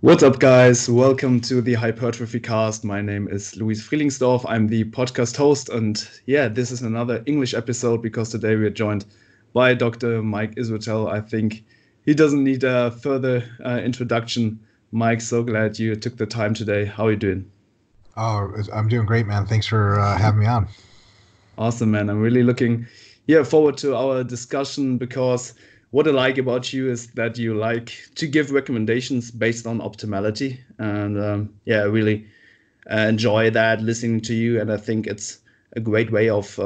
What's up, guys? Welcome to the Hypertrophycast. My name is Frielingsdorf. I'm the podcast host, and yeah, this is another English episode because today we're joined by Dr. Mike Israetel. I think he doesn't need a further introduction. Mike, so glad you took the time today. How are you doing? Oh, I'm doing great, man. Thanks for having me on. Awesome, man. I'm really looking forward to our discussion because what I like about you is that you like to give recommendations based on optimality. And I really enjoy that listening to you. And I think it's a great way of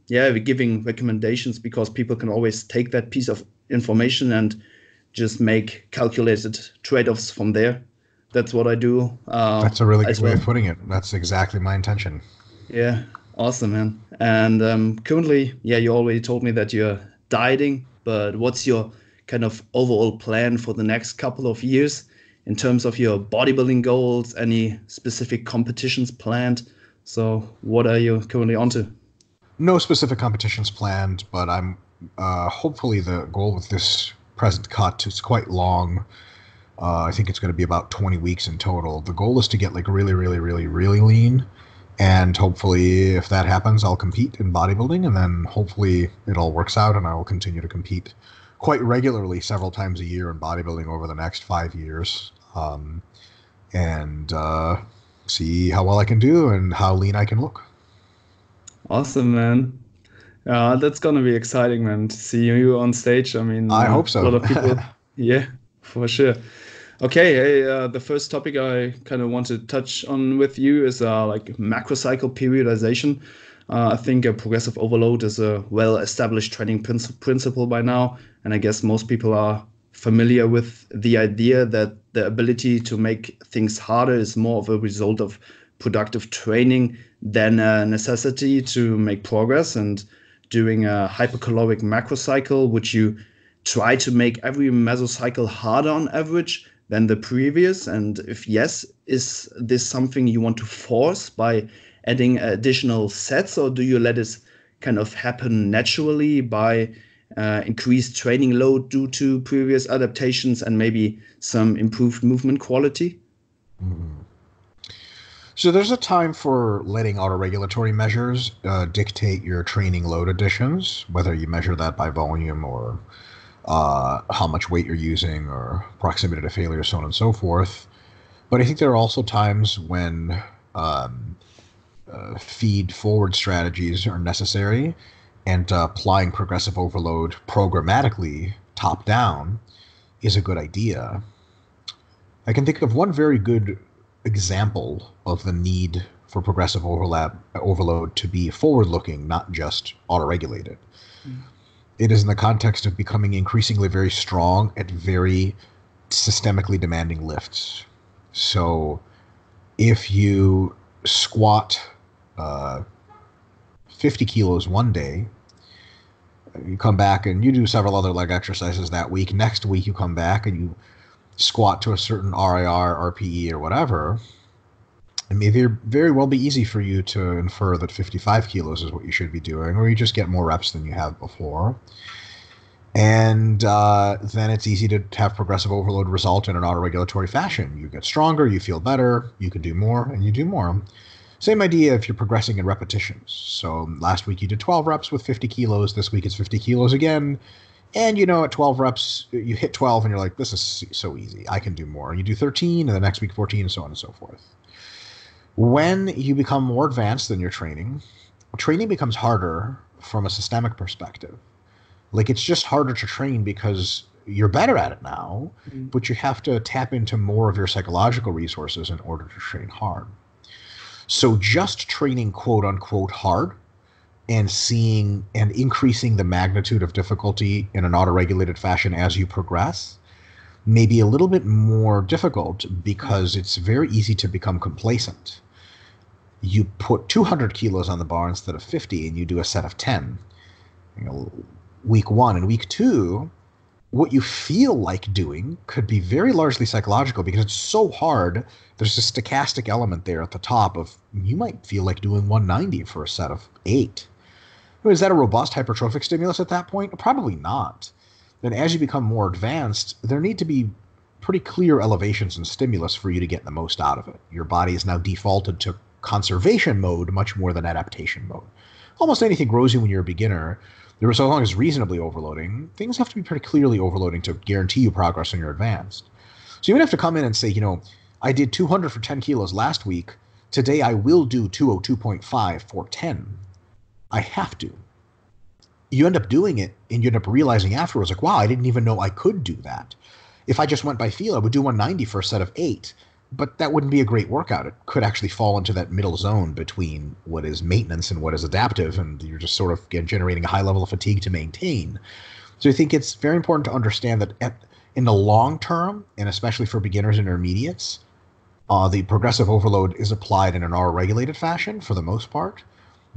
giving recommendations because people can always take that piece of information and just make calculated trade-offs from there. That's what I do That's a really good as way well. of putting it. That's exactly my intention. Yeah, awesome, man. And currently, you already told me that you're dieting, but what's your kind of overall plan for the next couple of years in terms of your bodybuilding goals? Any specific competitions planned? So, what are you currently onto? No specific competitions planned, but I'm hopefully the goal with this present cut is quite long. I think it's going to be about 20 weeks in total. The goal is to get like really, really, really, really lean. And hopefully, if that happens, I'll compete in bodybuilding. And then hopefully it all works out and I will continue to compete quite regularly several times a year in bodybuilding over the next 5 years. And see how well I can do and how lean I can look. Awesome, man. That's gonna be exciting, man, to see you on stage. I mean, I hope a lot so. of people, yeah, for sure. Okay, hey, the first topic I kind of want to touch on with you is like macrocycle periodization. I think a progressive overload is a well-established training principle by now, and I guess most people are familiar with the idea that the ability to make things harder is more of a result of productive training than a necessity to make progress. And during a hypercaloric macrocycle, which you try to make every mesocycle harder on average than the previous? And if yes, is this something you want to force by adding additional sets, or do you let it kind of happen naturally by increased training load due to previous adaptations and maybe some improved movement quality? Mhm. So there's a time for letting autoregulatory measures dictate your training load additions, whether you measure that by volume or how much weight you're using or proximity to failure, so on and so forth. But I think there are also times when um, feed forward strategies are necessary, and applying progressive overload programmatically top down is a good idea. I can think of one very good example of the need for progressive overload to be forward looking, not just autoregulated. It is in the context of becoming increasingly very strong at very systemically demanding lifts. So if you squat uh, 50 kilos one day, you come back and you do several other leg exercises that week. Next week, you come back and you squat to a certain RIR, RPE, or whatever. It may very well be easy for you to infer that 55 kilos is what you should be doing, or you just get more reps than you have before. And then it's easy to have progressive overload result in an autoregulatory fashion. You get stronger, you feel better, you can do more, and you do more. Same idea if you're progressing in repetitions. So last week you did 12 reps with 50 kilos. This week it's 50 kilos again. And at 12 reps, you hit 12 and you're like, this is so easy. I can do more. And you do 13 and the next week 14 and so on and so forth. When you become more advanced in your training becomes harder from a systemic perspective. Like it's just harder to train because you're better at it now, Mm. but you have to tap into more of your psychological resources in order to train hard. So just training quote unquote hard and seeing and increasing the magnitude of difficulty in an autoregulated fashion as you progress may be a little bit more difficult because it's very easy to become complacent. You put 200 kilos on the bar instead of 50 and you do a set of 10. Week one and week two, what you feel like doing could be very largely psychological because it's so hard. There's a stochastic element there at the top of you might feel like doing 190 for a set of 8. Is that a robust hypertrophic stimulus at that point? Probably not. Then as you become more advanced, there need to be pretty clear elevations and stimulus for you to get the most out of it. Your body is now defaulted to conservation mode much more than adaptation mode. Almost anything grows you when you're a beginner. So long as reasonably overloading, things have to be pretty clearly overloading to guarantee you progress when you're advanced. So you would have to come in and say, I did 200 for 10 kilos last week. Today I will do 202.5 for 10. I have to. You end up doing it, and you end up realizing afterwards, like, wow, I didn't even know I could do that. If I just went by feel, I would do 190 for a set of 8. But that wouldn't be a great workout. It could actually fall into that middle zone between what is maintenance and what is adaptive, and you're just sort of generating a high level of fatigue to maintain. So I think it's very important to understand that in the long term, and especially for beginners and intermediates, the progressive overload is applied in an R-regulated fashion for the most part.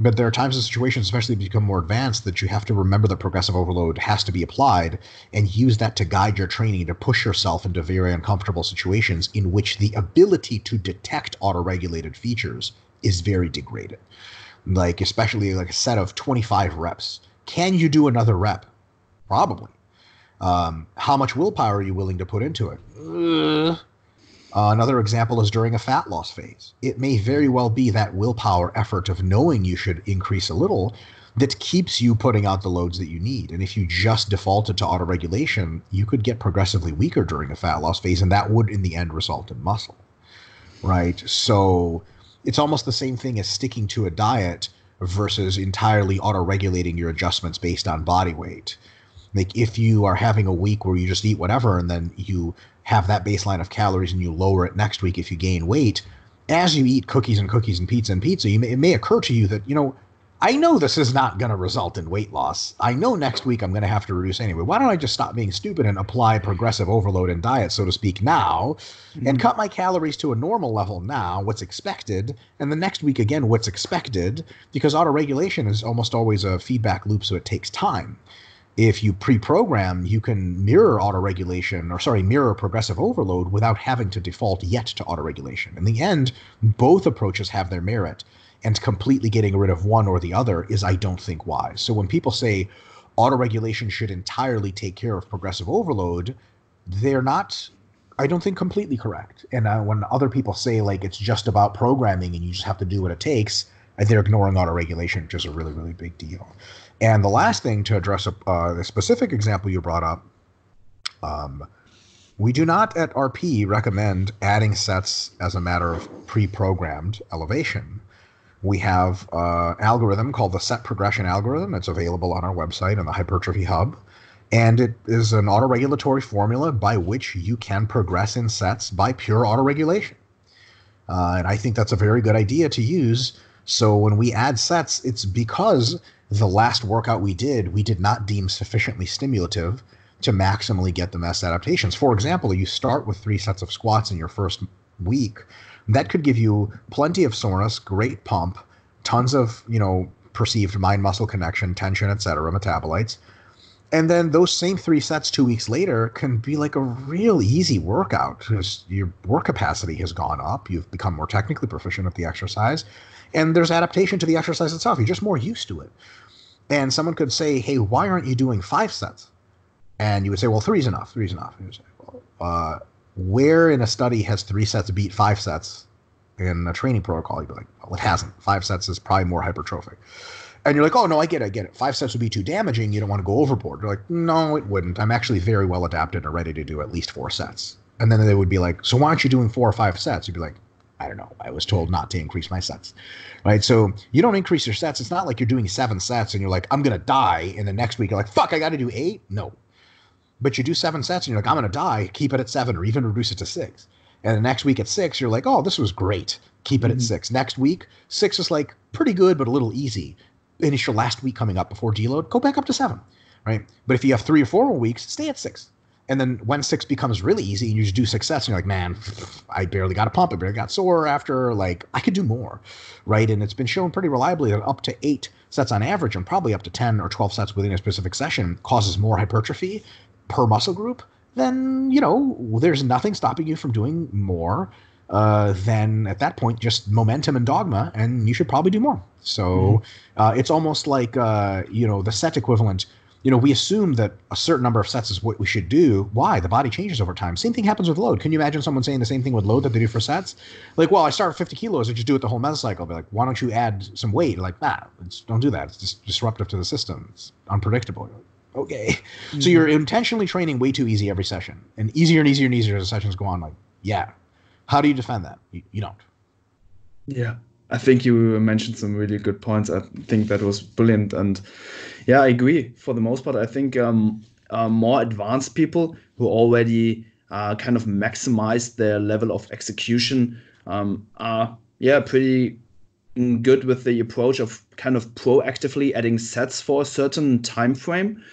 But there are times and situations, especially if you become more advanced, that you have to remember that progressive overload has to be applied and use that to guide your training to push yourself into very uncomfortable situations in which the ability to detect auto-regulated features is very degraded. Like, especially like a set of 25 reps. Can you do another rep? Probably. How much willpower are you willing to put into it? Another example is during a fat loss phase. It may very well be that willpower effort of knowing you should increase a little that keeps you putting out the loads that you need. And if you just defaulted to autoregulation, you could get progressively weaker during a fat loss phase, and that would in the end result in muscle, right? So it's almost the same thing as sticking to a diet versus entirely autoregulating your adjustments based on body weight. Like, if you are having a week where you just eat whatever and then you have that baseline of calories and you lower it next week if you gain weight, as you eat cookies and pizza, it may occur to you that, I know this is not going to result in weight loss. I know next week I'm going to have to reduce anyway. Why don't I just stop being stupid and apply progressive overload in diet, so to speak, now, and cut my calories to a normal level now, what's expected, and the next week again, what's expected, because autoregulation is almost always a feedback loop, so it takes time. If you pre-program, you can mirror mirror progressive overload without having to default yet to autoregulation. In the end, both approaches have their merit, and completely getting rid of one or the other is, I don't think, wise. So when people say autoregulation should entirely take care of progressive overload, they're not, I don't think, completely correct. And when other people say, like, it's just about programming and you just have to do what it takes, they're ignoring autoregulation, which is a really, really big deal. And the last thing to address the specific example you brought up, we do not at RP recommend adding sets as a matter of pre-programmed elevation. We have an algorithm called the set progression algorithm. It's available on our website on the Hypertrophy Hub. And it is an autoregulatory formula by which you can progress in sets by pure autoregulation. And I think that's a very good idea to use. So when we add sets, it's because the last workout we did not deem sufficiently stimulative to maximally get the best adaptations. For example, you start with 3 sets of squats in your first week. That could give you plenty of soreness, great pump, tons of, perceived mind-muscle connection, tension, etc., metabolites. And then those same 3 sets 2 weeks later can be like a real easy workout because your work capacity has gone up. You've become more technically proficient at the exercise. And there's adaptation to the exercise itself. You're just more used to it. And someone could say, hey, why aren't you doing 5 sets? And you would say, well, 3 is enough. 3 is enough. And you say, well, where in a study has 3 sets beat 5 sets in a training protocol? You'd be like, well, it hasn't. 5 sets is probably more hypertrophic. And you're like, oh, no, I get it. 5 sets would be too damaging. You don't want to go overboard. You're like, no, it wouldn't. I'm actually very well adapted and ready to do at least 4 sets. And then they would be like, so why aren't you doing 4 or 5 sets? You'd be like, I don't know. I was told not to increase my sets, right? So you don't increase your sets. It's not like you're doing 7 sets and you're like, I'm going to die. And the next week you're like, fuck, I got to do 8. No. But you do 7 sets and you're like, I'm going to die. Keep it at 7 or even reduce it to 6. And the next week at 6, you're like, oh, this was great. Keep it at 6. Next week, 6 is like pretty good, but a little easy. And it's your last week coming up before deload, go back up to 7, right? But if you have 3 or 4 weeks, stay at 6. And then when 6 becomes really easy and you just do 6 sets and you're like, man, I barely got a pump. I barely got sore after. Like, I could do more, right? And it's been shown pretty reliably that up to 8 sets on average and probably up to 10 or 12 sets within a specific session causes more hypertrophy per muscle group. Then, there's nothing stopping you from doing more than at that point just momentum and dogma, and you should probably do more. So it's almost like, the set equivalent we assume that a certain number of sets is what we should do. Why? The body changes over time. Same thing happens with load. Can you imagine someone saying the same thing with load that they do for sets? Like, well, I start with 50 kilos, I just do it the whole mesocycle. Be like, why don't you add some weight? Like, nah, don't do that. It's just disruptive to the system. It's unpredictable. Like, okay. Mm-hmm. So you're intentionally training way too easy every session. And easier and easier and easier as the sessions go on. Like, yeah. How do you defend that? You don't. Yeah. I think you mentioned some really good points. I think that was brilliant. And yeah, I agree for the most part. I think more advanced people who already kind of maximized their level of execution are, pretty good with the approach of kind of proactively adding sets for a certain time frame.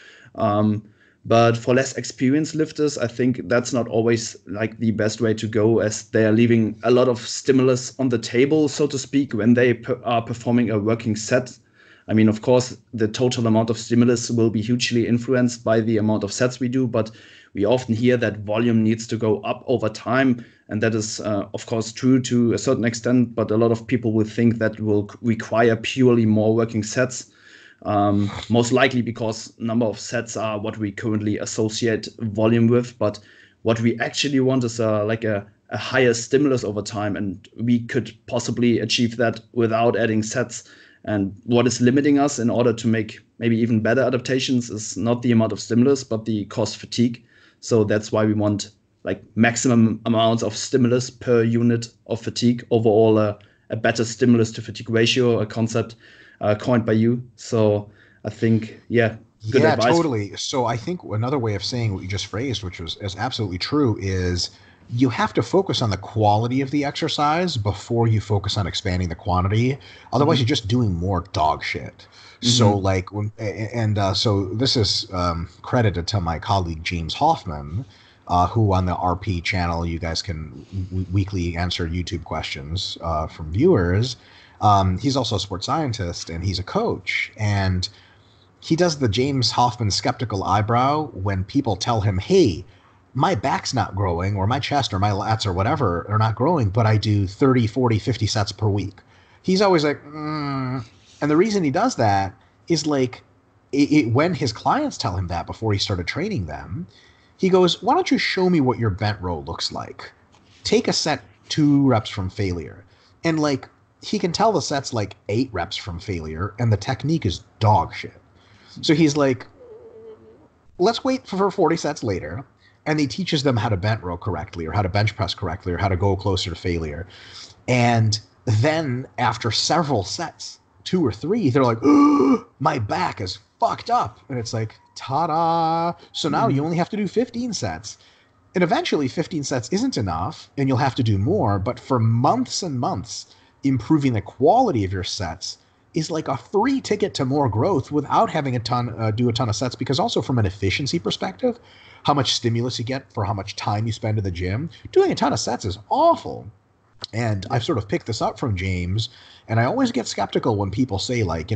But for less experienced lifters, I think that's not always like the best way to go, as they are leaving a lot of stimulus on the table, so to speak, when they are performing a working set. I mean, of course, the total amount of stimulus will be hugely influenced by the amount of sets we do, but we often hear that volume needs to go up over time. And that is, of course, true to a certain extent, but a lot of people will think that will require purely more working sets. Most likely because number of sets are what we currently associate volume with, but what we actually want is like a higher stimulus over time, and we could possibly achieve that without adding sets. And what is limiting us in order to make maybe even better adaptations is not the amount of stimulus, but the cost fatigue. So that's why we want like maximum amounts of stimulus per unit of fatigue, overall a better stimulus to fatigue ratio, a concept coined by you. So I think, good advice. Totally. So I think another way of saying what you just phrased, which is absolutely true, is you have to focus on the quality of the exercise before you focus on expanding the quantity. Otherwise, you're just doing more dog shit. So like, so this is credited to my colleague James Hoffman, who on the RP channel, you guys can weekly answer YouTube questions from viewers. He's also a sports scientist and he's a coach, and he does the James Hoffman skeptical eyebrow when people tell him, hey, my back's not growing, or my chest or my lats or whatever are not growing, but I do 30, 40, 50 sets per week. He's always like, And the reason he does that is like, when his clients tell him that before he started training them, he goes, why don't you show me what your bent row looks like? Take a set 2 reps from failure. And like, he can tell the set's like 8 reps from failure, and the technique is dog shit. So he's like, let's wait for 40 sets later. And he teaches them how to bent row correctly, or how to bench press correctly, or how to go closer to failure. And then after several sets, 2 or 3, they're like, oh, my back is fucked up. And it's like, ta-da. So now you only have to do 15 sets. And eventually 15 sets isn't enough, and you'll have to do more. But for months and months, improving the quality of your sets is like a free ticket to more growth without having do a ton of sets, because also from an efficiency perspective, how much stimulus you get for how much time you spend in the gym, doing a ton of sets is awful. And I've sort of picked this up from James, and I always get skeptical when people say like,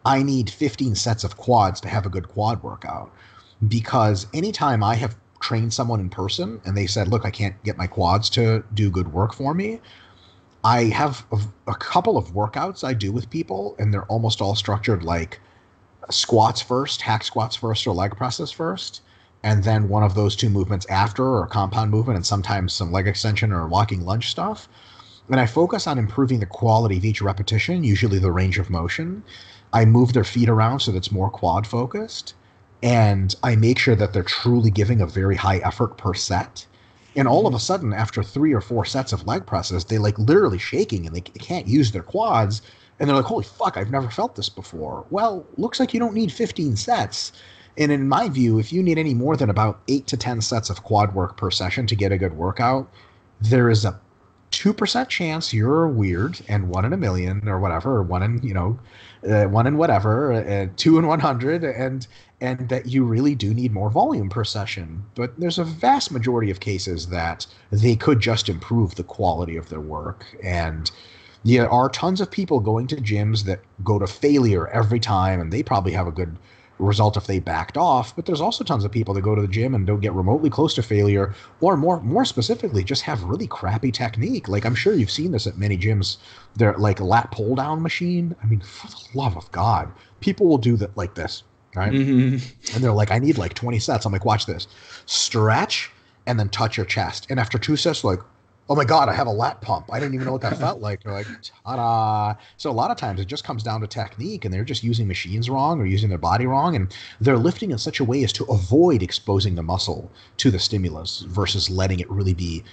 I need 15 sets of quads to have a good quad workout, because anytime I have trained someone in person and they said, look, I can't get my quads to do good work for me, I have a couple of workouts I do with people, and they're almost all structured like squats first, hack squats first, or leg presses first, and then one of those 2 movements after, or a compound movement, and sometimes some leg extension or walking lunge stuff. And I focus on improving the quality of each repetition, usually the range of motion. I move their feet around so that it's more quad focused, and I make sure that they're truly giving a very high effort per set. And all of a sudden, after 3 or 4 sets of leg presses, they like literally shaking and they can't use their quads. And they're like, holy fuck, I've never felt this before. Well, looks like you don't need 15 sets. And in my view, if you need any more than about 8 to 10 sets of quad work per session to get a good workout, there is a 2% chance you're weird, and 1 in a million or whatever, or 1 in, 1 in whatever, 2 in 100, and that you really do need more volume per session. But there's a vast majority of cases that they could just improve the quality of their work. And there are tons of people going to gyms that go to failure every time, and they probably have a good result if they backed off. But there's also tons of people that go to the gym and don't get remotely close to failure, or more specifically, just have really crappy technique. Like, I'm sure you've seen this at many gyms. They're like a lat pull down machine. I mean, for the love of God, people will do that like this. right? Hmm. And they're like, I need like 20 sets. I'm like, watch this. Stretch and then touch your chest. And after 2 sets, like, oh my God, I have a lat pump. I didn't even know what that felt like. They're like, ta-da. So a lot of times it just comes down to technique, and they're just using machines wrong or using their body wrong. And they're lifting in such a way as to avoid exposing the muscle to the stimulus versus letting it really be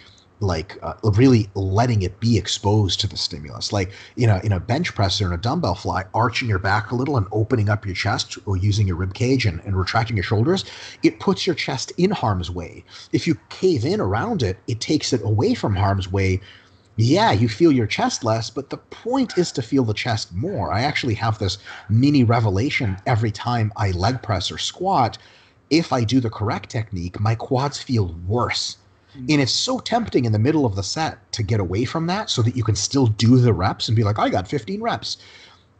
like really letting it be exposed to the stimulus, like in a bench press or in a dumbbell fly, arching your back a little and opening up your chest or using your rib cage and retracting your shoulders. It puts your chest in harm's way. If you cave in around it, it takes it away from harm's way. Yeah, you feel your chest less, but the point is to feel the chest more. I actually have this mini revelation every time I leg press or squat. If I do the correct technique, my quads feel worse. And it's so tempting in the middle of the set to get away from that so that you can still do the reps and be like, I got 15 reps.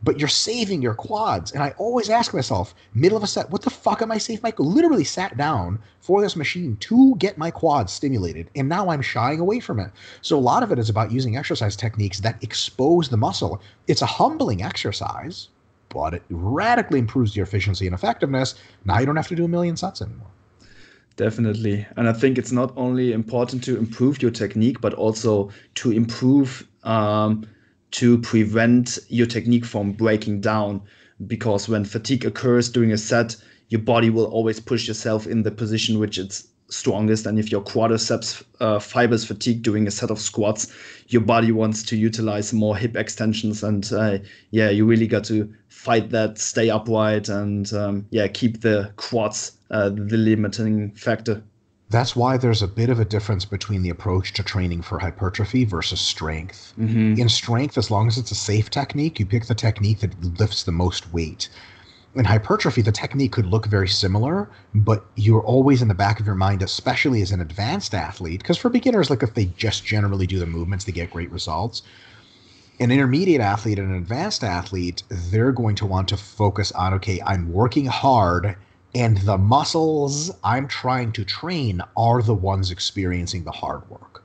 But you're saving your quads. And I always ask myself, middle of a set, what the fuck am I saving? I literally sat down for this machine to get my quads stimulated, and now I'm shying away from it. So a lot of it is about using exercise techniques that expose the muscle. It's a humbling exercise, but it radically improves your efficiency and effectiveness. Now you don't have to do a million sets anymore. Definitely. And I think it's not only important to improve your technique, but also to improve, to prevent your technique from breaking down. Because when fatigue occurs during a set, your body will always push yourself in the position which it's strongest. And if your quadriceps fibers fatigue during a set of squats, your body wants to utilize more hip extensions. And yeah, you really got to fight that, stay upright, and yeah, keep the quads the limiting factor. That's why there's a bit of a difference between the approach to training for hypertrophy versus strength. Hmm. In strength, as long as it's a safe technique, you pick the technique that lifts the most weight. In hypertrophy, the technique could look very similar, but you're always in the back of your mind, especially as an advanced athlete, because for beginners, like if they just generally do the movements, they get great results. An intermediate athlete and an advanced athlete, they're going to want to focus on, okay, I'm working hard, and the muscles I'm trying to train are the ones experiencing the hard work.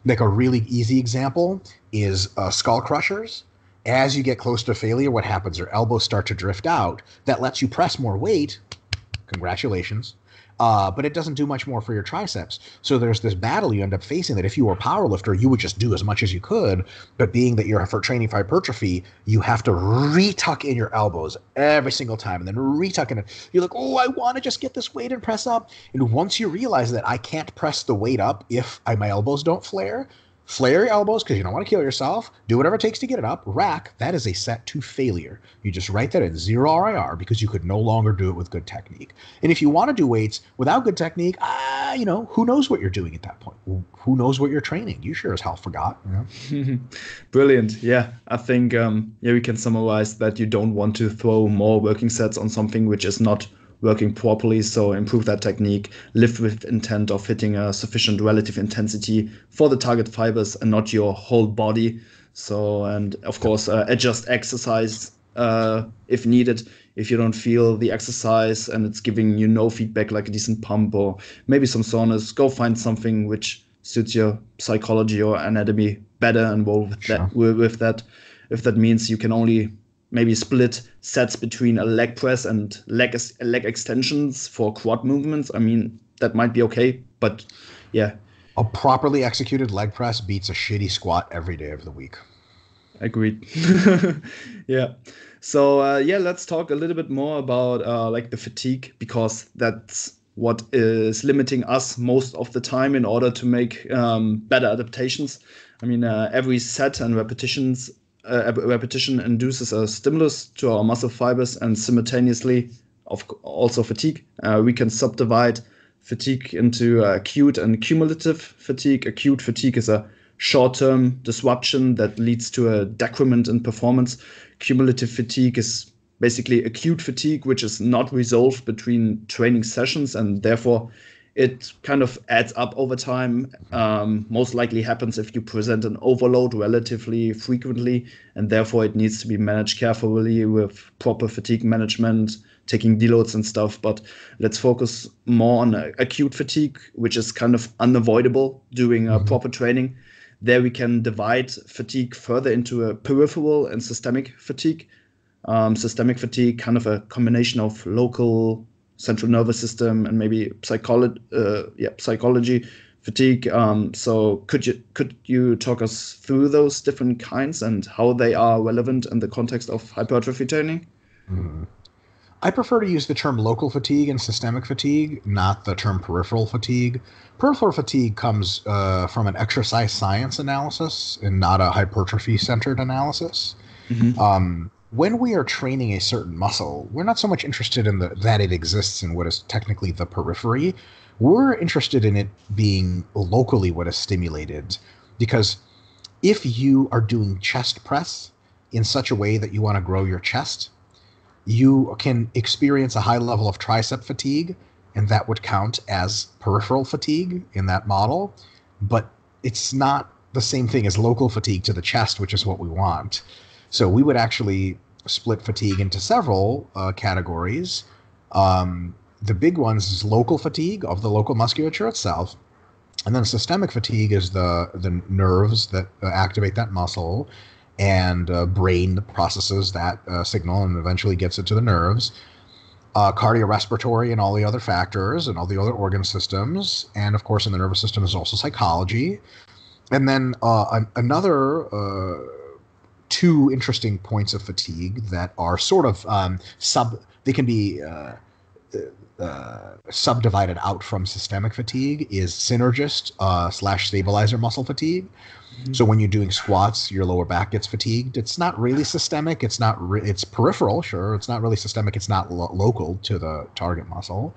Like a really easy example is skull crushers. As you get close to failure, what happens? Your elbows start to drift out. That lets you press more weight. Congratulations. But it doesn't do much more for your triceps. So there's this battle you end up facing that if you were a power lifter, you would just do as much as you could. But being that you're for training for hypertrophy, you have to retuck in your elbows every single time and then retuck in it. You're like, oh, I want to just get this weight and press up. And once you realize that I can't press the weight up if my elbows don't flare your elbows because you don't want to kill yourself. Do whatever it takes to get it up. Rack, that is a set to failure. You just write that in 0 RIR because you could no longer do it with good technique. And if you want to do weights without good technique, who knows what you're doing at that point? Who knows what you're training? You sure as hell forgot. You know? Brilliant. Yeah, I think yeah, we can summarize that you don't want to throw more working sets on something which is not working properly. So improve that technique, lift with intent of hitting a sufficient relative intensity for the target fibers and not your whole body. So, and of course, adjust exercise if needed. If you don't feel the exercise and it's giving you no feedback, like a decent pump or maybe some soreness, go find something which suits your psychology or anatomy better and roll with Sure. that. If that means you can only maybe split sets between a leg press and leg extensions for quad movements, I mean, that might be okay. But yeah, A properly executed leg press beats a shitty squat every day of the week. agreed. Yeah. So yeah, let's talk a little bit more about like the fatigue, because that's what is limiting us most of the time in order to make better adaptations. I mean, every set and repetition induces a stimulus to our muscle fibers and simultaneously also fatigue. We can subdivide fatigue into acute and cumulative fatigue. Acute fatigue is a short-term disruption that leads to a decrement in performance. Cumulative fatigue is basically acute fatigue, which is not resolved between training sessions, and therefore it kind of adds up over time. Most likely happens if you present an overload relatively frequently, and therefore it needs to be managed carefully with proper fatigue management, taking deloads and stuff. But let's focus more on acute fatigue, which is kind of unavoidable during proper training. There we can divide fatigue further into a peripheral and systemic fatigue. systemic fatigue, kind of a combination of local central nervous system and maybe psychology fatigue. So could you talk us through those different kinds and how they are relevant in the context of hypertrophy training? Mhm. I prefer to use the term local fatigue and systemic fatigue, not the term peripheral fatigue. Peripheral fatigue comes from an exercise science analysis and not a hypertrophy-centered analysis. Mm-hmm. When we are training a certain muscle, we're not so much interested in that it exists in what is technically the periphery. We're interested in it being locally what is stimulated. Because if you are doing chest press in such a way that you want to grow your chest, you can experience a high level of tricep fatigue, and that would count as peripheral fatigue in that model. But it's not the same thing as local fatigue to the chest, which is what we want. So we would actually split fatigue into several categories. The big ones is local fatigue of the local musculature itself, and then systemic fatigue is the nerves that activate that muscle, and brain processes that signal and eventually gets it to the nerves. Cardiorespiratory and all the other factors and all the other organ systems, and of course in the nervous system is also psychology. And then another two interesting points of fatigue that are sort of they can be subdivided out from systemic fatigue is synergist / stabilizer muscle fatigue. Mm-hmm. So when you're doing squats, your lower back gets fatigued. It's not really systemic. It's not. It's peripheral, sure. It's not really systemic. It's not local to the target muscle.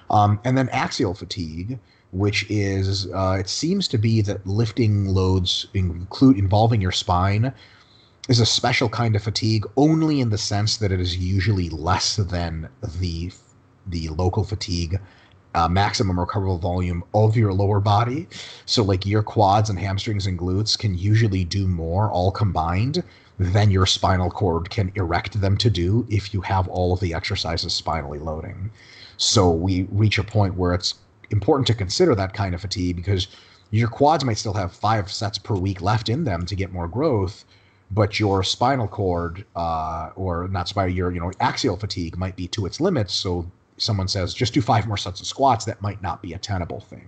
And then axial fatigue, which is it seems to be that lifting loads involving your spine is a special kind of fatigue, only in the sense that it is usually less than the local fatigue maximum recoverable volume of your lower body. So like your quads and hamstrings and glutes can usually do more all combined than your spinal cord can erect them to do if you have all of the exercises spinally loading. So we reach a point where it's important to consider that kind of fatigue, because your quads might still have 5 sets per week left in them to get more growth, but your spinal cord or not spinal, your axial fatigue might be to its limits. So someone says, just do 5 more sets of squats, that might not be a tenable thing.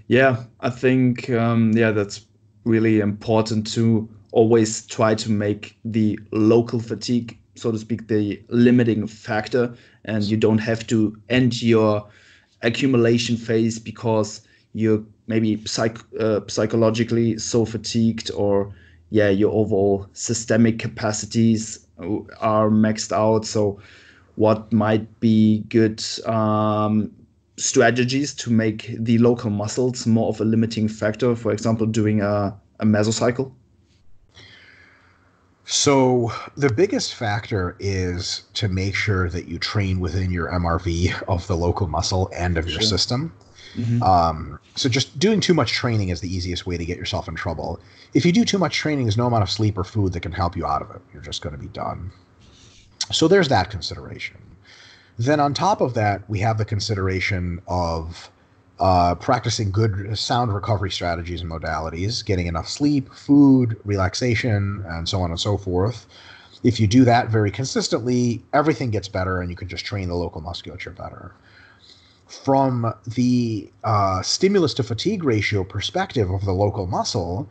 Yeah, I think that's really important to always try to make the local fatigue, so to speak, the limiting factor, and you don't have to end your accumulation phase because you're maybe psychologically so fatigued, or your overall systemic capacities are maxed out. So what might be good strategies to make the local muscles more of a limiting factor, for example, doing a mesocycle? So the biggest factor is to make sure that you train within your MRV of the local muscle and of your Sure. system. Mm-hmm. So just doing too much training is the easiest way to get yourself in trouble. If you do too much training, there's no amount of sleep or food that can help you out of it. You're just going to be done. So there's that consideration. Then on top of that, we have the consideration of practicing good sound recovery strategies and modalities, getting enough sleep, food, relaxation, and so on and so forth. If you do that very consistently, everything gets better and you can just train the local musculature better. From the stimulus to fatigue ratio perspective of the local muscle,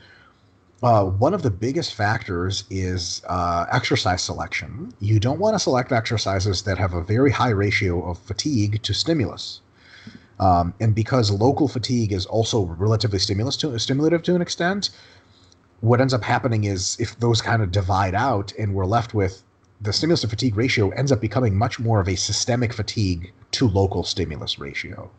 one of the biggest factors is exercise selection. You don't want to select exercises that have a very high ratio of fatigue to stimulus. And because local fatigue is also relatively stimulative to an extent, what ends up happening is if those kind of divide out and we're left with the stimulus to fatigue ratio ends up becoming much more of a systemic fatigue to local stimulus ratio.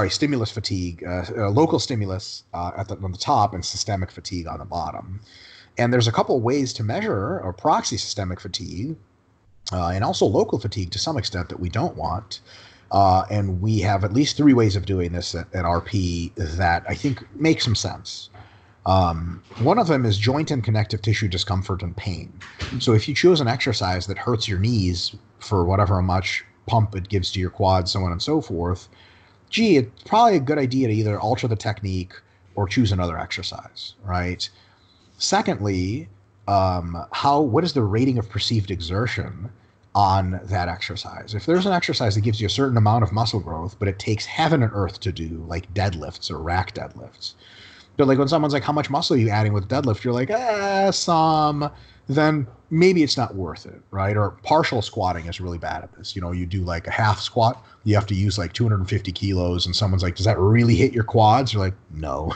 Stimulus fatigue, local stimulus on the top and systemic fatigue on the bottom. And there's a couple ways to measure or proxy systemic fatigue and also local fatigue to some extent that we don't want. And we have at least 3 ways of doing this at RP that I think make some sense. One of them is joint and connective tissue discomfort and pain. So if you choose an exercise that hurts your knees for whatever much pump it gives to your quads, so on and so forth, it's probably a good idea to either alter the technique or choose another exercise, right? Secondly, what is the rating of perceived exertion on that exercise? If there's an exercise that gives you a certain amount of muscle growth, but it takes heaven and earth to do, like deadlifts or rack deadlifts. But like when someone's like, how much muscle are you adding with deadlift? You're like, some. Then maybe it's not worth it, right? Or partial squatting is really bad at this. You do like a half squat, you have to use like 250 kilos, and someone's like, does that really hit your quads? You're like, no.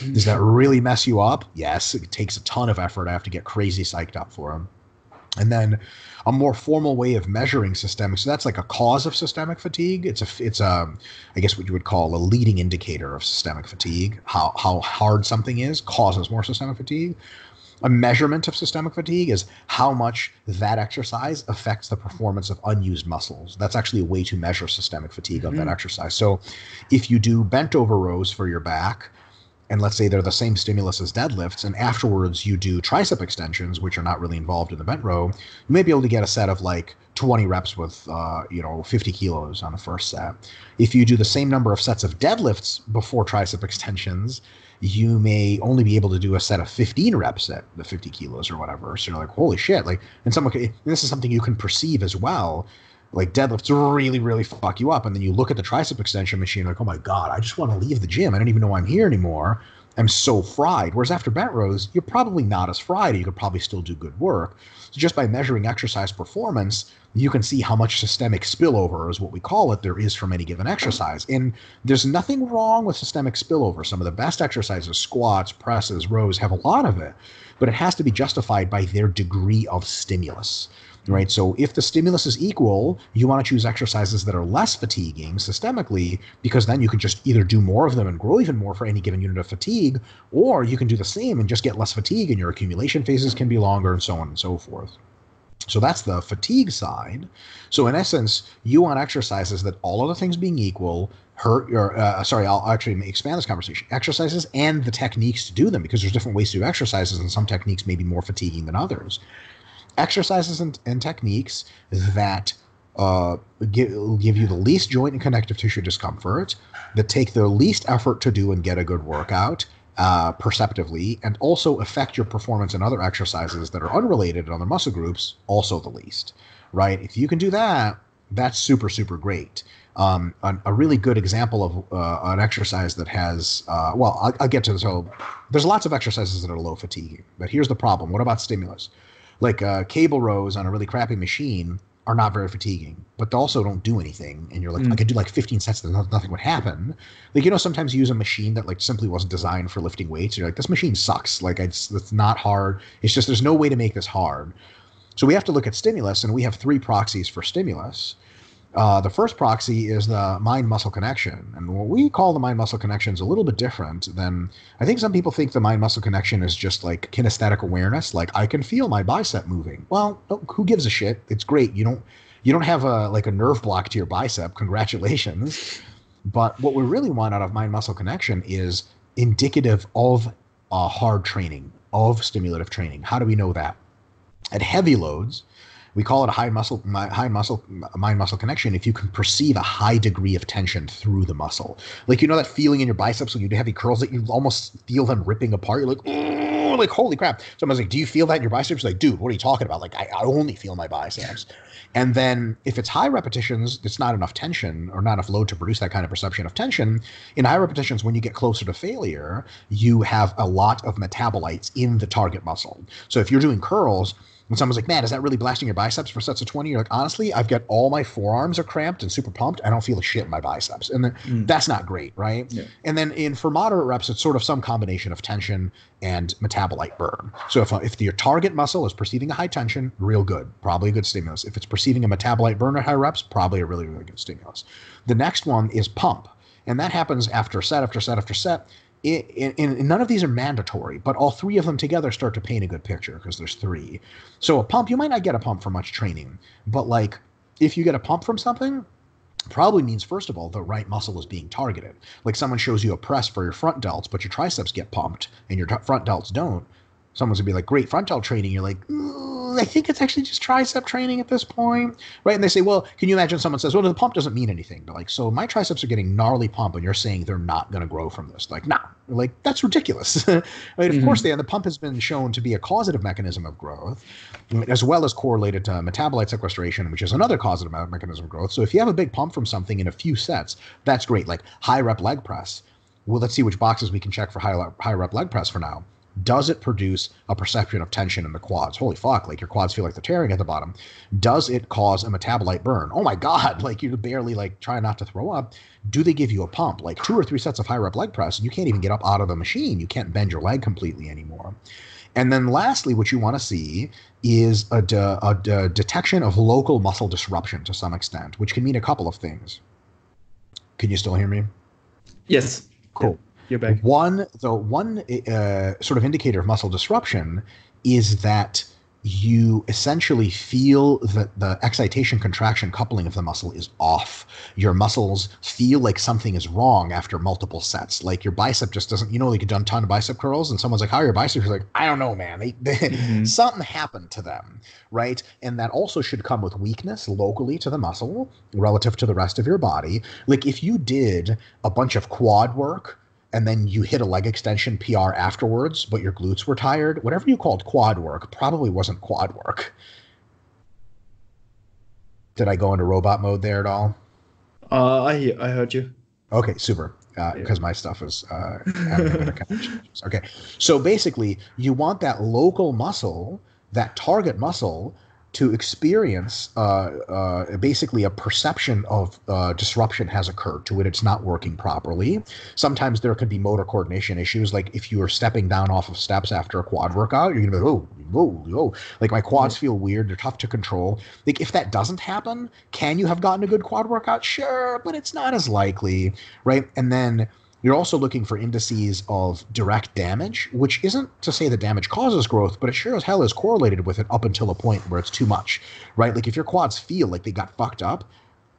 Does that really mess you up? Yes. It takes a ton of effort. I have to get crazy psyched up for them. And then a more formal way of measuring systemic, so that's like a cause of systemic fatigue. It's I guess what you would call a leading indicator of systemic fatigue. How hard something is causes more systemic fatigue. A measurement of systemic fatigue is how much that exercise affects the performance of unused muscles. That's actually a way to measure systemic fatigue of that exercise. So if you do bent over rows for your back, and let's say they're the same stimulus as deadlifts, and afterwards you do tricep extensions, which are not really involved in the bent row, you may be able to get a set of like 20 reps with 50 kilos on the first set. If you do the same number of sets of deadlifts before tricep extensions, you may only be able to do a set of 15 reps at the 50 kilos or whatever. So you're like, holy shit. Like, and this is something you can perceive as well. Like deadlifts really, really fuck you up. And then you look at the tricep extension machine, like, oh my God, I just want to leave the gym. I don't even know I'm here anymore. I'm so fried. Whereas after bent rows, you're probably not as fried. You could probably still do good work. So just by measuring exercise performance, you can see how much systemic spillover, is what we call it, there is from any given exercise. And there's nothing wrong with systemic spillover. Some of the best exercises, squats, presses, rows, have a lot of it. But it has to be justified by their degree of stimulus. Right. So if the stimulus is equal, you want to choose exercises that are less fatiguing systemically, because then you can just either do more of them and grow even more for any given unit of fatigue, or you can do the same and just get less fatigue and your accumulation phases can be longer, and so on and so forth. So that's the fatigue side. So in essence, you want exercises that, all other things being equal, hurt your, I'll actually expand this conversation. Exercises and the techniques to do them, because there's different ways to do exercises, and some techniques may be more fatiguing than others. Exercises and techniques that give you the least joint and connective tissue discomfort, that take the least effort to do and get a good workout perceptively, and also affect your performance in other exercises that are unrelated to other muscle groups, also the least, right? If you can do that, that's super, super great. A really good example of an exercise that has, I'll get to this. So there's lots of exercises that are low fatiguing, but here's the problem. What about stimulus? Like cable rows on a really crappy machine are not very fatiguing, but they also don't do anything. And you're like, I could do like 15 sets and nothing would happen. Like, sometimes you use a machine that like simply wasn't designed for lifting weights. You're like, this machine sucks. Like, it's not hard. It's just, there's no way to make this hard. So we have to look at stimulus, and we have 3 proxies for stimulus. The first proxy is the mind-muscle connection. And what we call the mind-muscle connection is a little bit different than, I think some people think the mind-muscle connection is just like kinesthetic awareness. Like, I can feel my bicep moving. Well, who gives a shit? It's great. You don't have a nerve block to your bicep. Congratulations. But what we really want out of mind-muscle connection is indicative of hard training, of stimulative training. How do we know that? At heavy loads, we call it a mind-muscle connection if you can perceive a high degree of tension through the muscle. Like, that feeling in your biceps when you do heavy curls that you almost feel them ripping apart. You're like, oh, like, holy crap. Someone's like, do you feel that in your biceps? Like, dude, what are you talking about? Like, I only feel my biceps. And then if it's high repetitions, it's not enough tension or not enough load to produce that kind of perception of tension. In high repetitions, when you get closer to failure, you have a lot of metabolites in the target muscle. So if you're doing curls, when someone's like, man, is that really blasting your biceps for sets of 20? You're like, honestly, I've got all my forearms are cramped and super pumped. I don't feel a shit in my biceps. And that's not great, right? Yeah. And then for moderate reps, it's sort of some combination of tension and metabolite burn. So if your target muscle is perceiving a high tension, real good, probably a good stimulus. If it's perceiving a metabolite burn at high reps, probably a really, really good stimulus. The next one is pump. And that happens after set after set after set. And none of these are mandatory, but all 3 of them together start to paint a good picture because there's 3. So a pump, you might not get a pump for much training, but like if you get a pump from something, probably means, first of all, the right muscle is being targeted. Like someone shows you a press for your front delts, but your triceps get pumped and your front delts don't. Someone's gonna be like, great front delt training. You're like, I think it's actually just tricep training at this point, right? And they say, well, can you imagine someone says, well, the pump doesn't mean anything. They're like, so my triceps are getting gnarly pump, and you're saying they're not going to grow from this. Like, nah, like, that's ridiculous. Right? Of course, the pump has been shown to be a causative mechanism of growth, as well as correlated to metabolite sequestration, which is another causative mechanism of growth. So if you have a big pump from something in a few sets, that's great. Like high rep leg press. Well, let's see which boxes we can check for high rep leg press for now. Does it produce a perception of tension in the quads? Holy fuck, like your quads feel like they're tearing at the bottom. Does it cause a metabolite burn? Oh my God, like you're barely like trying not to throw up. Do they give you a pump? Like 2 or 3 sets of high rep leg press, and you can't even get up out of the machine. You can't bend your leg completely anymore. And then lastly, what you want to see is a detection of local muscle disruption to some extent, which can mean a couple of things. Can you still hear me? Yes. Cool. You're back. One sort of indicator of muscle disruption is that you essentially feel that the excitation contraction coupling of the muscle is off. Your muscles feel like something is wrong after multiple sets. Like your bicep just doesn't, like you've done a ton of bicep curls and someone's like, how are your biceps? You're like, I don't know, man. Something happened to them, right? And that also should come with weakness locally to the muscle relative to the rest of your body. Like if you did a bunch of quad work and then you hit a leg extension PR afterwards, but your glutes were tired, whatever you called quad work probably wasn't quad work. Did I go into robot mode there at all? I heard you. Okay, super. Because my stuff is having a bit of connection issues. Okay, so basically, you want that local muscle, that target muscle, to experience basically a perception of disruption has occurred to it. It's not working properly. Sometimes there could be motor coordination issues. Like if you are stepping down off of steps after a quad workout, you're going to be like, oh. Like my quads feel weird. They're tough to control. Like if that doesn't happen, can you have gotten a good quad workout? Sure, but it's not as likely, right? And then you're also looking for indices of direct damage, which isn't to say the damage causes growth, but it sure as hell is correlated with it up until a point where it's too much, right? Like if your quads feel like they got fucked up,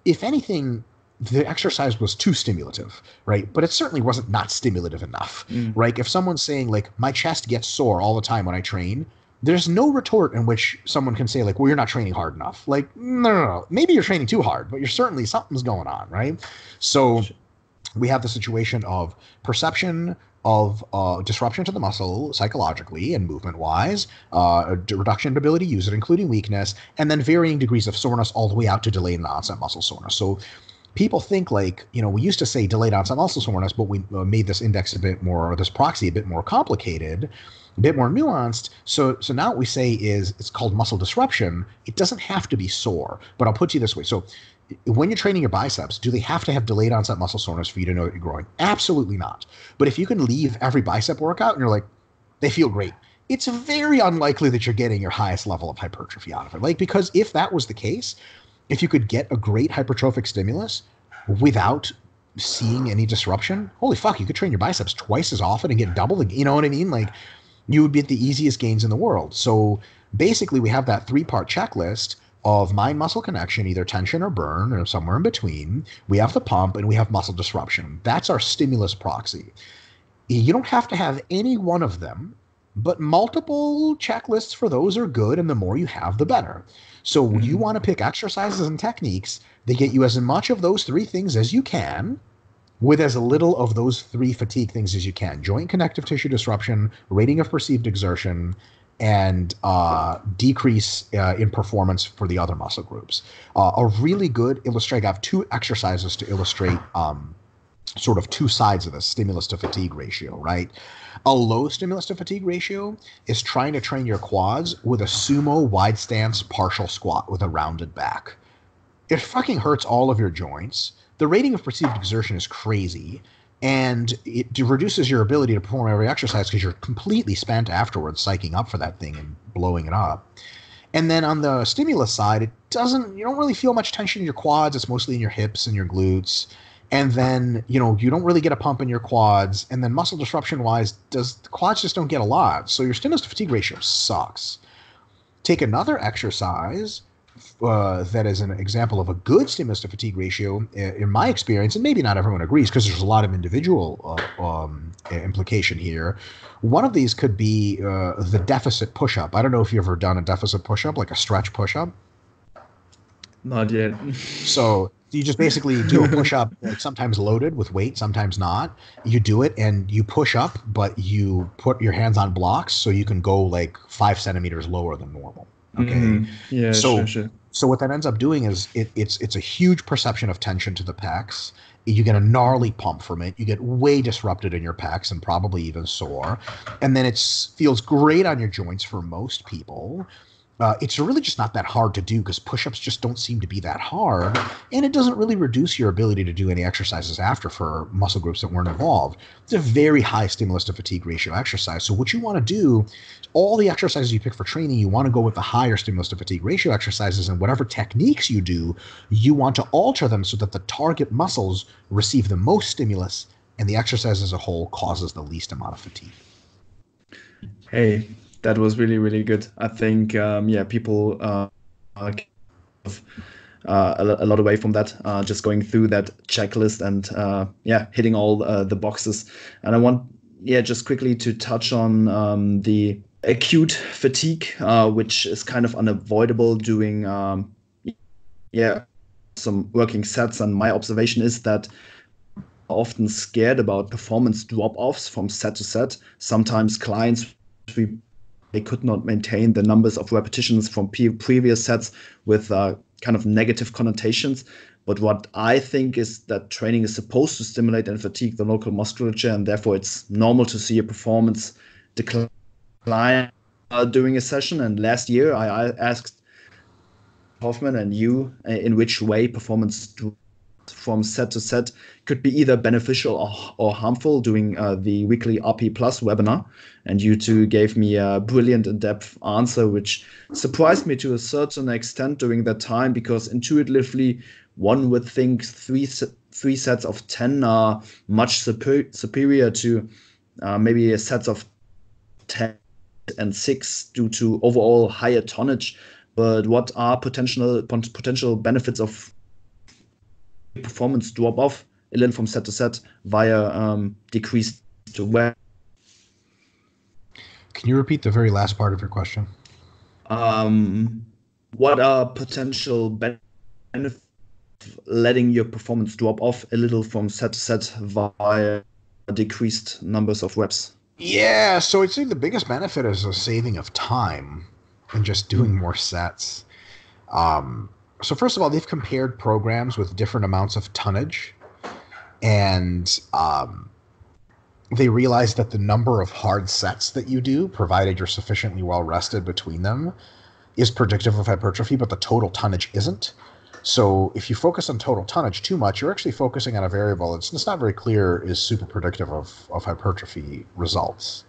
if anything, the exercise was too stimulative, right? But it certainly wasn't not stimulative enough, right? If someone's saying like, my chest gets sore all the time when I train, there's no retort in which someone can say like, well, you're not training hard enough. Like, no. Maybe you're training too hard, but you're certainly, something's going on, right? So we have the situation of perception of disruption to the muscle psychologically and movement-wise, reduction in ability to use it, including weakness, and then varying degrees of soreness all the way out to delayed onset muscle soreness. So people think like, we used to say delayed onset muscle soreness, but we made this index a bit more, or this proxy a bit more complicated, a bit more nuanced. So now what we say is it's called muscle disruption. It doesn't have to be sore, but I'll put it this way. So when you're training your biceps, do they have to have delayed onset muscle soreness for you to know that you're growing? Absolutely not. But if you can leave every bicep workout and you're like, they feel great, it's very unlikely that you're getting your highest level of hypertrophy out of it. Like, because if that was the case, if you could get a great hypertrophic stimulus without seeing any disruption, holy fuck, you could train your biceps twice as often and get double the, you know what I mean? Like, you would be at the easiest gains in the world. So basically we have that 3-part checklist of mind muscle connection, either tension or burn or somewhere in between. We have the pump and we have muscle disruption. That's our stimulus proxy. You don't have to have any one of them, but multiple checklists for those are good, and the more you have, the better. So you want to pick exercises and techniques that get you as much of those 3 things as you can, with as little of those 3 fatigue things as you can. Joint connective tissue disruption, rating of perceived exertion, and decrease in performance for the other muscle groups. A really good illustrator, I have 2 exercises to illustrate sort of 2 sides of this stimulus to fatigue ratio, right? A low stimulus to fatigue ratio is trying to train your quads with a sumo wide stance partial squat with a rounded back. It fucking hurts all of your joints. The rating of perceived exertion is crazy, and it reduces your ability to perform every exercise because you're completely spent afterwards psyching up for that thing and blowing it up. And then on the stimulus side, you don't really feel much tension in your quads. It's mostly in your hips and your glutes. And then, you don't really get a pump in your quads. And then muscle disruption wise, the quads just don't get a lot. So your stimulus to fatigue ratio sucks. Take another exercise that is an example of a good stimulus to fatigue ratio, in my experience, and maybe not everyone agrees because there's a lot of individual implication here. One of these could be the deficit push-up. I don't know if you've ever done a deficit push-up, like a stretch push-up. Not yet. So you just basically do a push-up, like sometimes loaded with weight, sometimes not. You do it and you push up, but you put your hands on blocks so you can go like 5 centimeters lower than normal. Okay. Yeah, So sure. so what that ends up doing is it's a huge perception of tension to the pecs. You get a gnarly pump from it. You get way disrupted in your pecs and probably even sore. And then it feels great on your joints for most people. It's really just not that hard to do because push-ups just don't seem to be that hard, and it doesn't really reduce your ability to do any exercises after for muscle groups that weren't involved. It's a very high stimulus to fatigue ratio exercise. So what you want to do, all the exercises you pick for training, you want to go with the higher stimulus to fatigue ratio exercises, and whatever techniques you do, you want to alter them so that the target muscles receive the most stimulus and the exercise as a whole causes the least amount of fatigue. Hey, that was really, really good. I think, people a lot away from that, just going through that checklist and, hitting all the boxes. And I want, just quickly to touch on the acute fatigue, which is kind of unavoidable doing, some working sets. And my observation is that often scared about performance drop-offs from set to set. Sometimes clients, they could not maintain the numbers of repetitions from previous sets with kind of negative connotations. But what I think is that training is supposed to stimulate and fatigue the local musculature, and therefore it's normal to see a performance decline during a session. And last year I asked Hoffman and you in which way performance from set to set could be either beneficial or harmful during the weekly RP Plus webinar. And you two gave me a brilliant in-depth answer, which surprised me to a certain extent during that time, because intuitively one would think three sets of 10 are much superior to maybe a sets of 10 and 6 due to overall higher tonnage. But what are potential benefits of performance drop-off, a little from set to set via decreased wear? Can you repeat the very last part of your question? What are potential benefits of letting your performance drop off a little from set to set via decreased numbers of reps? Yeah, so I'd say the biggest benefit is a saving of time and just doing more sets. So first of all, they've compared programs with different amounts of tonnage, and they realized that the number of hard sets that you do, provided you're sufficiently well rested between them, is predictive of hypertrophy, but the total tonnage isn't. So if you focus on total tonnage too much, you're actually focusing on a variable it's not very clear is super predictive of hypertrophy results.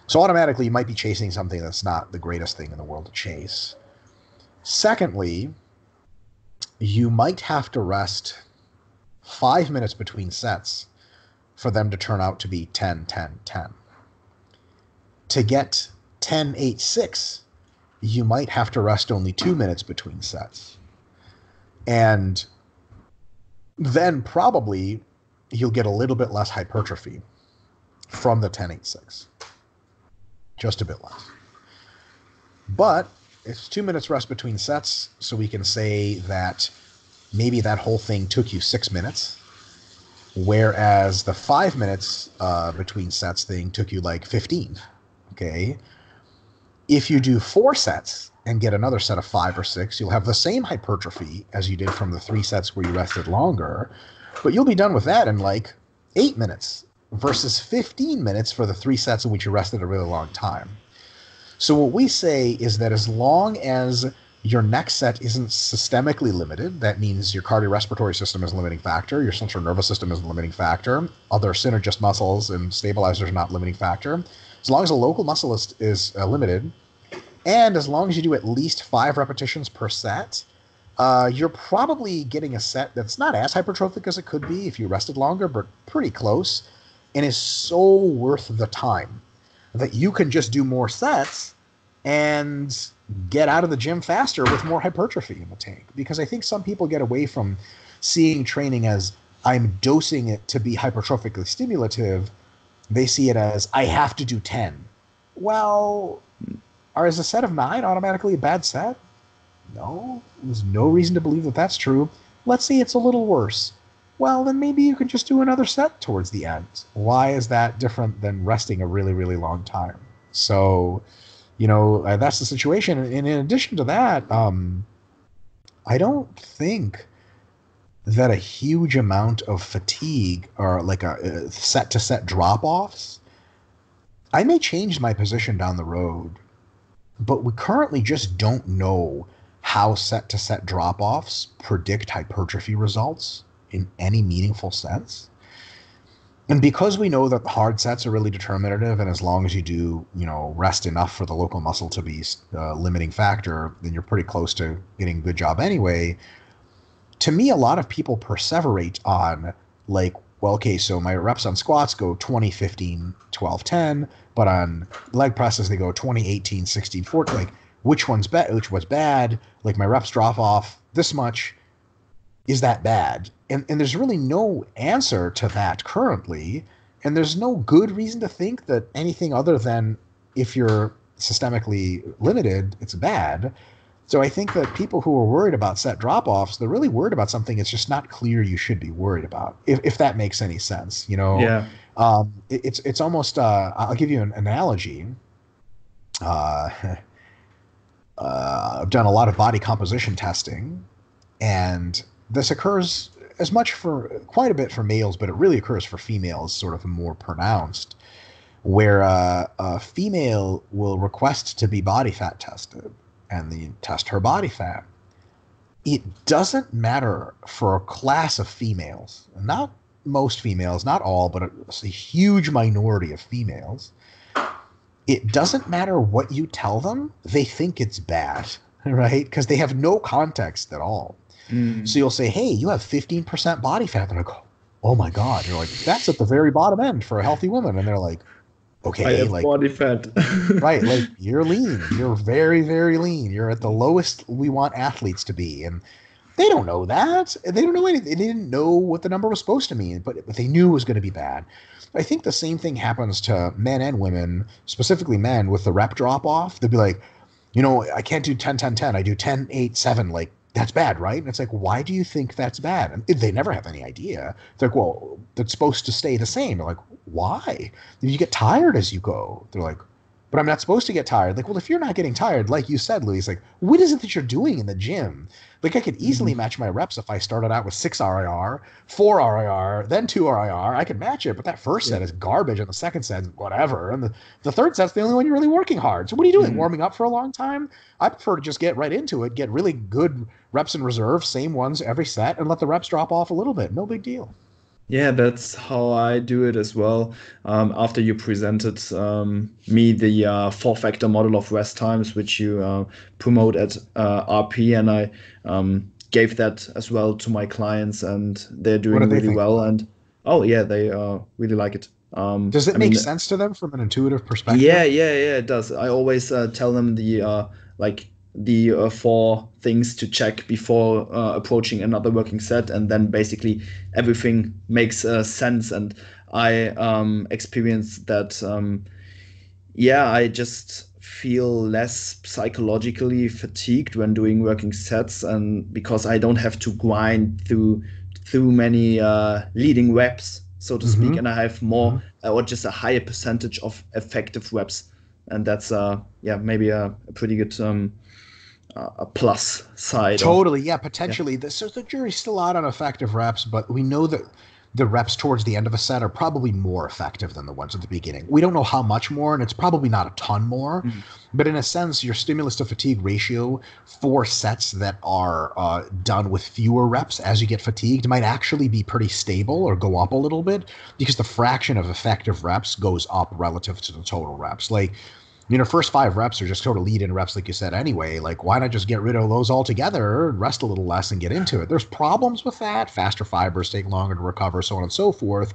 So automatically you might be chasing something that's not the greatest thing in the world to chase. Secondly, you might have to rest 5 minutes between sets for them to turn out to be 10, 10, 10. To get 10, 8, 6, you might have to rest only 2 minutes between sets. And then probably you'll get a little bit less hypertrophy from the 10, 8, 6. Just a bit less. But it's 2 minutes rest between sets, so we can say that maybe that whole thing took you 6 minutes, whereas the 5 minutes between sets thing took you like 15. Okay? If you do 4 sets and get another set of 5 or 6, you'll have the same hypertrophy as you did from the 3 sets where you rested longer, but you'll be done with that in like 8 minutes versus 15 minutes for the 3 sets in which you rested a really long time. So what we say is that as long as your next set isn't systemically limited, that means your cardiorespiratory system is a limiting factor, your central nervous system is a limiting factor, other synergist muscles and stabilizers are not a limiting factor. As long as a local muscle is limited, and as long as you do at least 5 repetitions per set, you're probably getting a set that's not as hypertrophic as it could be if you rested longer, but pretty close, and is so worth the time that you can just do more sets and get out of the gym faster with more hypertrophy in the tank. Because I think some people get away from seeing training as I'm dosing it to be hypertrophically stimulative. They see it as I have to do 10. Well, is a set of 9 automatically a bad set? No, there's no reason to believe that that's true. Let's say it's a little worse. Well, then maybe you can just do another set towards the end. Why is that different than resting a really, really long time? So, that's the situation. And in addition to that, I don't think that a huge amount of fatigue or like a set-to-set drop-offs, I may change my position down the road, but we currently just don't know how set-to-set drop-offs predict hypertrophy results in any meaningful sense. And because we know that the hard sets are really determinative, and as long as you do, rest enough for the local muscle to be a limiting factor, then you're pretty close to getting a good job anyway. To me, a lot of people perseverate on like, well, okay, so my reps on squats go 20, 15, 12, 10, but on leg presses, they go 20, 18, 16, 14. Like, which one's bad? Like, my reps drop off this much. Is that bad? And there's really no answer to that currently. And there's no good reason to think that anything other than if you're systemically limited, it's bad. So I think that people who are worried about set drop-offs, they're really worried about something it's just not clear you should be worried about, if that makes any sense. Yeah. It's almost, I'll give you an analogy. I've done a lot of body composition testing, and this occurs quite a bit for males, but it really occurs for females sort of more pronounced, where a female will request to be body fat tested, and they test her body fat. It doesn't matter for a class of females, not most females, not all, but a huge minority of females. It doesn't matter what you tell them, they think it's bad, right? Because they have no context at all. So you'll say, hey, you have 15% body fat. They're like, oh my God. You're like, that's at the very bottom end for a healthy woman. And they're like, okay, I have like body fat. right, like you're lean. You're very, very lean. You're at the lowest we want athletes to be. And they don't know that. They don't know anything. They didn't know what the number was supposed to mean, but they knew it was going to be bad. I think the same thing happens to men and women, specifically men with the rep drop off. They'll be like, I can't do 10, 10, 10. I do 10, 8, 7. Like, that's bad, right? And it's like, why do you think that's bad? And they never have any idea. It's like, well, that's supposed to stay the same. They're like, why? You get tired as you go. They're like, but I'm not supposed to get tired. Like, well, if you're not getting tired, like you said, Louis, like, what is it that you're doing in the gym? Like, I could easily match my reps if I started out with 6 RIR, 4 RIR, then 2 RIR. I could match it, but that first set is garbage, and the second set is whatever. And the third set's the only one you're really working hard. So what are you doing, warming up for a long time? I prefer to just get right into it, get really good reps in reserve, same ones every set, and let the reps drop off a little bit. No big deal. Yeah, that's how I do it as well. After you presented me the four-factor model of rest times, which you promote at RP, and I gave that as well to my clients, and they're doing really well. And oh yeah, they really like it. Does it make sense to them from an intuitive perspective? Yeah, it does. I always tell them the four things to check before approaching another working set, and then basically everything makes sense. And I experienced that. I just feel less psychologically fatigued when doing working sets, and because I don't have to grind through many leading reps, so to speak, and I have more or just a higher percentage of effective reps, and that's maybe a pretty good a plus side. Totally, potentially. Yeah. So the jury's still out on effective reps, but we know that the reps towards the end of a set are probably more effective than the ones at the beginning. We don't know how much more, and it's probably not a ton more, but in a sense, your stimulus to fatigue ratio for sets that are done with fewer reps as you get fatigued might actually be pretty stable or go up a little bit, because the fraction of effective reps goes up relative to the total reps. Like, You know, first 5 reps are just sort of lead-in reps, like you said. Anyway, like why not just get rid of those altogether, rest a little less, and get into it? There's problems with that. Faster fibers take longer to recover, so on and so forth.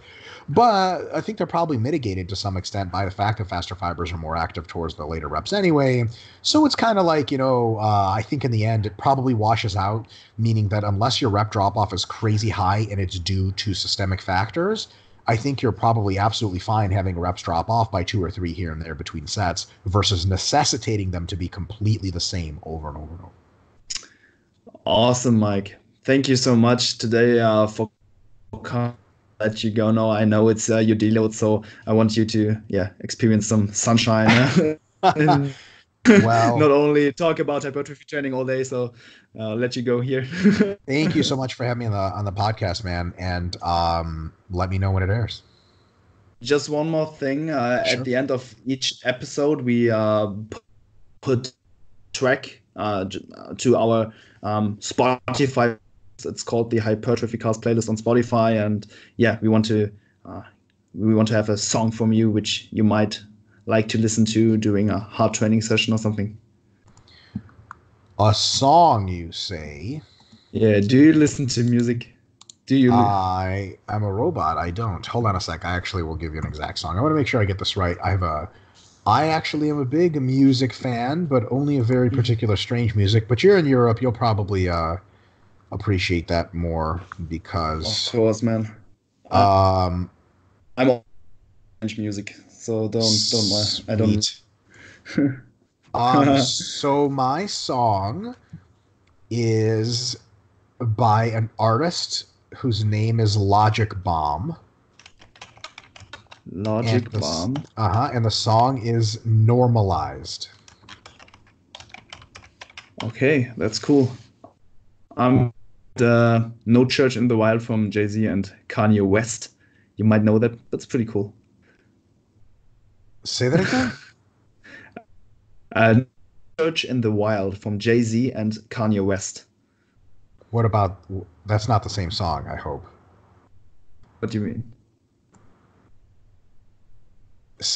But I think they're probably mitigated to some extent by the fact that faster fibers are more active towards the later reps anyway. So it's kind of like, I think in the end it probably washes out, meaning that unless your rep drop-off is crazy high and it's due to systemic factors, I think you're probably absolutely fine having reps drop off by 2 or 3 here and there between sets versus necessitating them to be completely the same over and over and over. Awesome, Mike. Thank you so much today for let you go now. I know it's your deload, so I want you to experience some sunshine. Well, not only talk about hypertrophy training all day, so let you go here. Thank you so much for having me on the podcast, man, and let me know when it airs. Just one more thing. Sure. At the end of each episode, we put track to our Spotify. It's called the Hypertrophycast playlist on Spotify, and we want to have a song from you which you might like to listen to during a hard training session or something. A song, you say? Yeah. Do you listen to music? Do you? I'm a robot. I don't. Hold on a sec. I actually will give you an exact song. I want to make sure I get this right. I actually am a big music fan, but only a very particular strange music. But you're in Europe. You'll probably appreciate that more because. Of course, man. I'm all French music, so don't mind. I don't. So my song is by an artist whose name is Logic Bomb. Logic Bomb. And the song is Normalized. Okay, that's cool. The No Church in the Wild from Jay-Z and Kanye West. You might know that. That's pretty cool. Say that again? Church in the Wild from Jay-Z and Kanye West. What about... That's not the same song, I hope. What do you mean?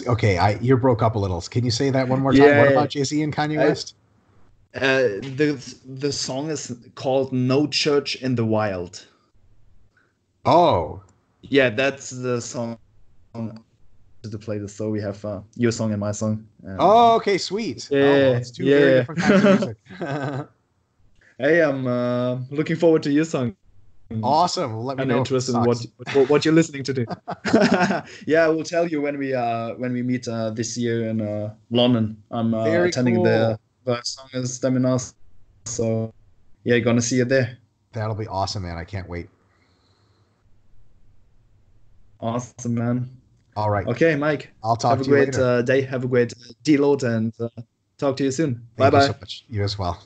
Okay, you broke up a little. Can you say that one more time? What about Jay-Z and Kanye West? The song is called No Church in the Wild. Oh. Yeah, that's the song to play this. So we have your song and my song. Okay, sweet. Yeah, it's two very different kinds of music. Hey, I'm looking forward to your song. Awesome. Let me know. I'm interested in what you're listening to do. Yeah, I will tell you when we meet this year in London. I'm attending the song seminars, so you're gonna see it there. That'll be awesome, man. I can't wait. Awesome, man. All right. Okay, Mike. I'll talk to you later. Have a great day. Have a great deload, and talk to you soon. Thank you so much. You as well.